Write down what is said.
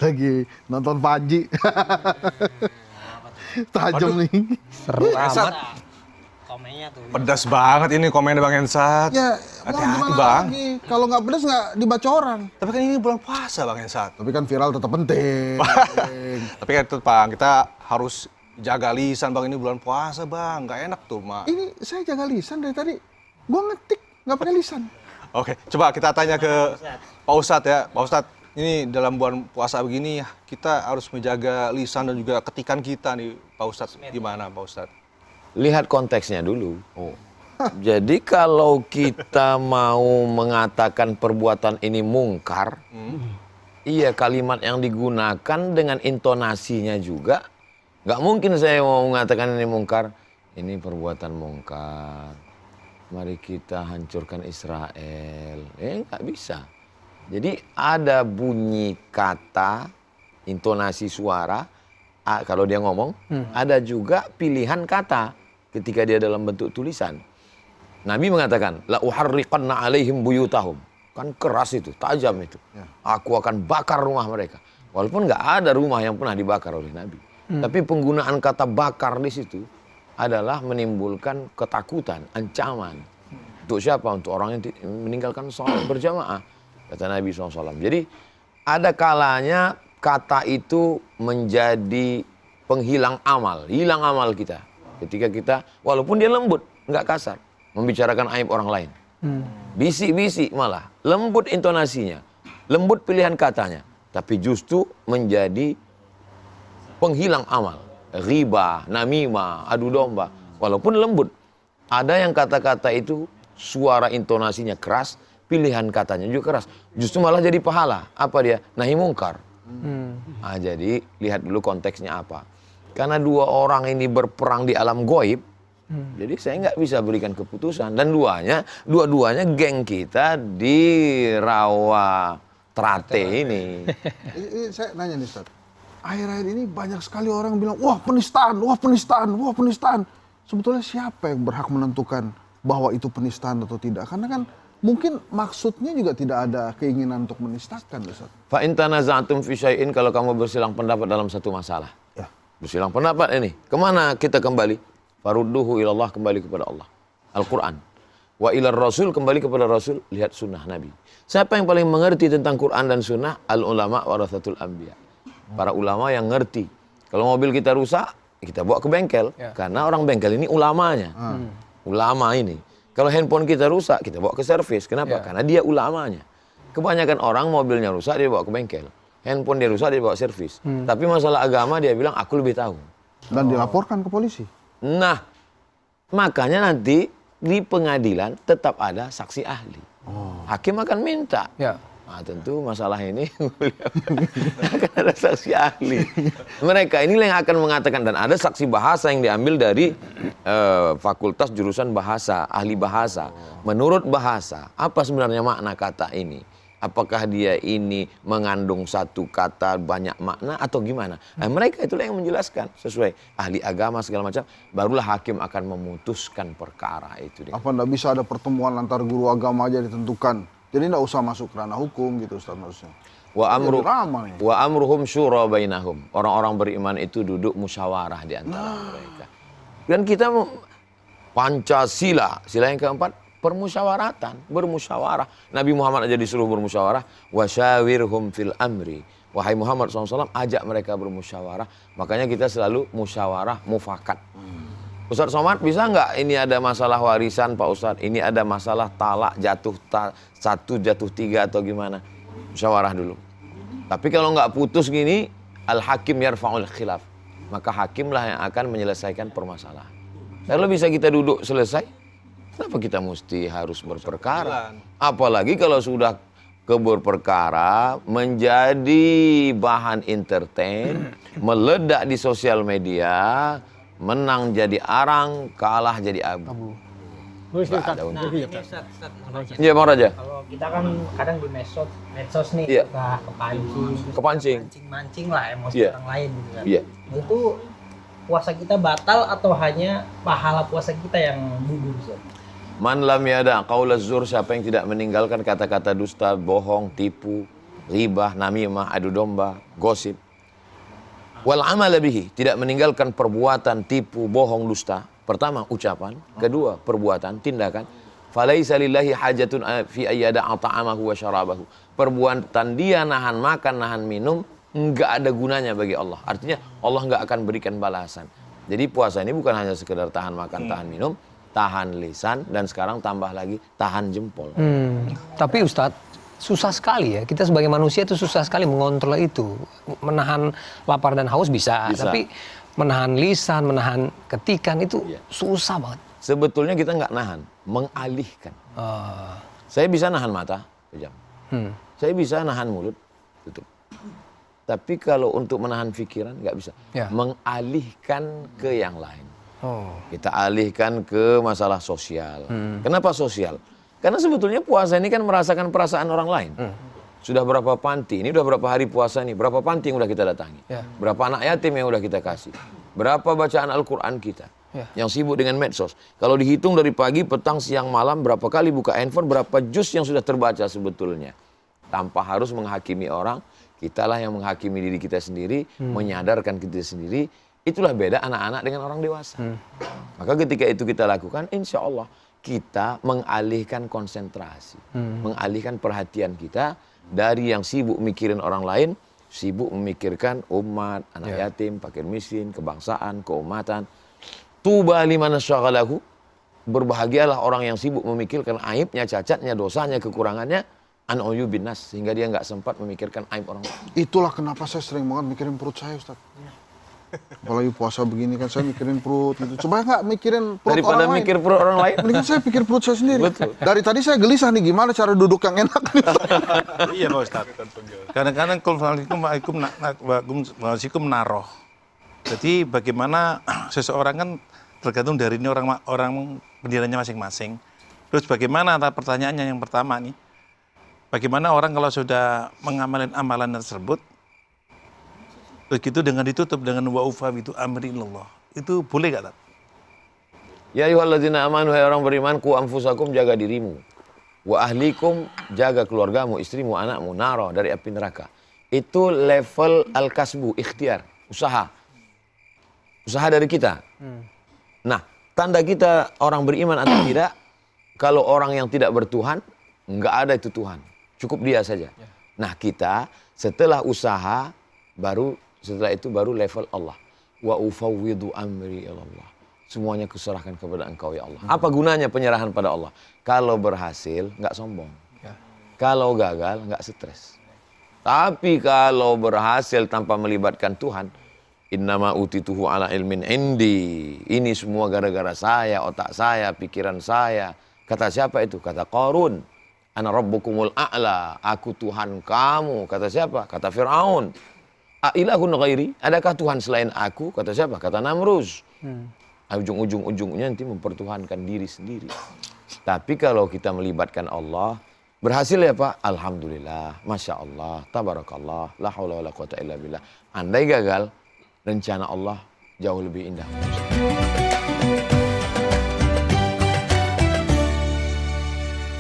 Lagi nonton Panji. Tajam nih. Seru amat. Komennya tuh. Pedas banget ini komennya Bang Ensat. Ya, mau Hati-hati, gimana Bang. lagi? Kalau nggak pedes nggak dibaca orang. Tapi kan ini bulan puasa Bang Ensat. Tapi kan viral tetap penting. Tapi kan tetap Bang, kita harus jaga lisan Bang, ini bulan puasa Bang. Nggak enak tuh, Mak. Ini saya jaga lisan dari tadi. Gua ngetik, nggak pakai lisan. Oke, coba kita tanya ke Pak Ustadz ya. Pak Ustadz, ini dalam bulan puasa begini kita harus menjaga lisan dan juga ketikan kita nih, Pak Ustadz. Gimana Pak Ustadz? Lihat konteksnya dulu. Jadi kalau kita mau mengatakan perbuatan ini mungkar, iya kalimat yang digunakan dengan intonasinya juga, nggak mungkin saya mau mengatakan ini mungkar. Ini perbuatan mungkar. Mari kita hancurkan Israel. Nggak bisa. Jadi ada bunyi kata, intonasi suara, kalau dia ngomong, ada juga pilihan kata ketika dia dalam bentuk tulisan. Nabi mengatakan, la uharriqanna alaihim buyutahum. Kan keras itu, tajam itu. Aku akan bakar rumah mereka. Walaupun nggak ada rumah yang pernah dibakar oleh Nabi. Tapi penggunaan kata bakar di situ adalah menimbulkan ketakutan, ancaman. Untuk siapa? Untuk orang yang meninggalkan sholat berjamaah. Kata Nabi SAW. Jadi ada kalanya kata itu menjadi penghilang amal. Hilang amal kita. Ketika kita, walaupun dia lembut, nggak kasar. Membicarakan aib orang lain. Bisik-bisik malah. Lembut intonasinya. Lembut pilihan katanya. Tapi justru menjadi penghilang amal. Riba, namimah, adu domba. Walaupun lembut. Ada yang kata-kata itu suara intonasinya keras, pilihan katanya juga keras. Justru malah jadi pahala. Apa dia? Nahi mungkar. Jadi lihat dulu konteksnya apa. Karena dua orang ini berperang di alam goib, jadi saya nggak bisa berikan keputusan. Dan dua-duanya geng kita di Rawa Trate ini. Saya nanya nih Ustaz. Akhir-akhir ini banyak sekali orang bilang, wah penistaan, wah penistaan, wah penistaan. Sebetulnya siapa yang berhak menentukan bahwa itu penistaan atau tidak? Karena kan mungkin maksudnya juga tidak ada keinginan untuk menistakan, Ustaz. Fa in tanaza'tum fi syai'in, kalau kamu bersilang pendapat dalam satu masalah. Ya. Bersilang pendapat ini. Kemana kita kembali? Farudduhu ilallah, kembali kepada Allah. Al-Quran. Wa ilar Rasul, kembali kepada Rasul. Lihat sunnah Nabi. Siapa yang paling mengerti tentang Quran dan sunnah? Al-ulama warathatul anbiya. Para ulama yang ngerti. Kalau mobil kita rusak, kita bawa ke bengkel. Karena orang bengkel ini ulamanya. Ulama ini. Kalau handphone kita rusak, kita bawa ke servis. Kenapa? Karena dia ulamanya. Kebanyakan orang mobilnya rusak, dia bawa ke bengkel. Handphone dia rusak, dia bawa servis. Tapi masalah agama dia bilang, aku lebih tahu. Dan dilaporkan ke polisi. Nah, makanya nanti di pengadilan tetap ada saksi ahli. Hakim akan minta. Nah, tentu masalah ini akan ada saksi ahli. Mereka inilah yang akan mengatakan, dan ada saksi bahasa yang diambil dari fakultas jurusan bahasa, ahli bahasa. Menurut bahasa, apa sebenarnya makna kata ini? Apakah dia ini mengandung satu kata banyak makna atau gimana? Nah, mereka itulah yang menjelaskan sesuai ahli agama segala macam. Barulah hakim akan memutuskan perkara itu. Apa enggak bisa ada pertemuan antar guru agama aja ditentukan? Jadi enggak usah masuk ranah hukum gitu Ustaz maksudnya. Wa amruhum syura bainahum. Orang-orang beriman itu duduk musyawarah di antara mereka. Dan kita Pancasila, sila yang keempat, permusyawaratan, bermusyawarah. Nabi Muhammad aja disuruh bermusyawarah. Wasyawirhum fil amri. Wahai Muhammad SAW, ajak mereka bermusyawarah. Makanya kita selalu musyawarah mufakat. Ustaz Somad, bisa nggak ini ada masalah warisan Pak Ustadz? Ini ada masalah talak, jatuh satu, jatuh tiga atau gimana? Musyawarah dulu. Tapi kalau nggak putus gini, al-hakim yarfa'ul khilaf. Maka hakimlah yang akan menyelesaikan permasalahan. Kalau bisa kita duduk selesai, kenapa kita mesti harus berperkara? Apalagi kalau sudah berperkara menjadi bahan entertain, meledak di sosial media, menang jadi arang, kalah jadi abu. Iya Bang Raja. Kalau kita kan kadang di medsos nih, suka kepancing. Mancing lah emosi orang lain gitu kan. Itu puasa kita batal atau hanya pahala puasa kita yang gugur? Man lam yada qaulaz zur, siapa yang tidak meninggalkan kata-kata dusta, bohong, tipu, ghibah, namimah, adu domba, gosip. Wal amal bihi, tidak meninggalkan perbuatan tipu, bohong, dusta. Pertama ucapan, kedua perbuatan, tindakan. Falaisa lillahi hajatun fi ayyada'a ta'amahu wa syarabahu. Perbuatan dia nahan makan, nahan minum, enggak ada gunanya bagi Allah. Artinya Allah enggak akan berikan balasan. Jadi puasa ini bukan hanya sekedar tahan makan, tahan minum, tahan lisan, dan sekarang tambah lagi tahan jempol. Tapi Ustadz, susah sekali ya. Kita sebagai manusia itu susah sekali mengontrol itu. Menahan lapar dan haus bisa. Tapi menahan lisan, menahan ketikan itu susah banget. Sebetulnya kita nggak nahan, mengalihkan. Saya bisa nahan mata, pejam. Saya bisa nahan mulut, tutup. Tapi kalau untuk menahan pikiran nggak bisa. Mengalihkan ke yang lain. Kita alihkan ke masalah sosial. Kenapa sosial? Karena sebetulnya puasa ini kan merasakan perasaan orang lain. Sudah berapa panti, ini udah berapa hari puasa nih, berapa panti yang udah kita datangi. Berapa anak yatim yang udah kita kasih. Berapa bacaan Al-Quran kita. Yang sibuk dengan medsos. Kalau dihitung dari pagi, petang, siang, malam, berapa kali buka handphone, berapa juz yang sudah terbaca sebetulnya. Tanpa harus menghakimi orang, kitalah yang menghakimi diri kita sendiri, menyadarkan kita sendiri. Itulah beda anak-anak dengan orang dewasa. Maka ketika itu kita lakukan, insya Allah kita mengalihkan konsentrasi. Mengalihkan perhatian kita dari yang sibuk mikirin orang lain, sibuk memikirkan umat, anak yatim, fakir miskin, kebangsaan, keumatan. Tuba liman syaghalahu, berbahagialah orang yang sibuk memikirkan aibnya, cacatnya, dosanya, kekurangannya, an uyubin nas, sehingga dia nggak sempat memikirkan aib orang lain. Itulah kenapa saya sering banget mikirin perut saya, Ustaz. Apalagi puasa begini kan saya mikirin perut gitu. Coba nggak mikirin perut Daripada orang mikir lain. perut orang lain. Mendingan saya pikir perut saya sendiri. Betul. Dari tadi saya gelisah nih gimana cara duduk yang enak. Iya Pak Ustadz. Kadang-kadang waalaikum naroh. Jadi bagaimana seseorang kan tergantung dari ini orang pendiriannya masing-masing. Terus bagaimana pertanyaannya yang pertama nih? Bagaimana orang kalau sudah mengamalkan amalan tersebut, begitu dengan ditutup dengan wa'ufa itu amri illallah. Itu boleh gak, Tat? Ya ayyuhalladzina amanu, hai orang beriman, ku anfusakum, jaga dirimu. Wa ahlikum, jaga keluargamu, istrimu, anakmu, naro, dari api neraka. Itu level al-kasbu, ikhtiar, usaha. Usaha dari kita. Nah, tanda kita orang beriman atau tidak, kalau orang yang tidak bertuhan, nggak ada itu Tuhan. Cukup dia saja. Nah, kita setelah usaha, setelah itu baru level Allah. Wa ufawwidu amri ilallah. Semuanya kuserahkan kepada Engkau ya Allah. Apa gunanya penyerahan pada Allah? Kalau berhasil, nggak sombong. Kalau gagal, nggak stres. Tapi kalau berhasil tanpa melibatkan Tuhan, innama utituhu ala ilmin indi. Ini semua gara-gara saya, otak saya, pikiran saya. Kata siapa itu? Kata Qarun. Ana rabbukumul a'la. Aku Tuhan kamu. Kata siapa? Kata Fir'aun. A'ilahun ghairi, adakah Tuhan selain aku? Kata siapa? Kata Namrus. Ujung-ujungnya nanti mempertuhankan diri sendiri. Tapi kalau kita melibatkan Allah, berhasil ya Pak? Alhamdulillah, Masya Allah, Tabarakallah, la haula wa la quwata illa billah. Andai gagal, rencana Allah jauh lebih indah.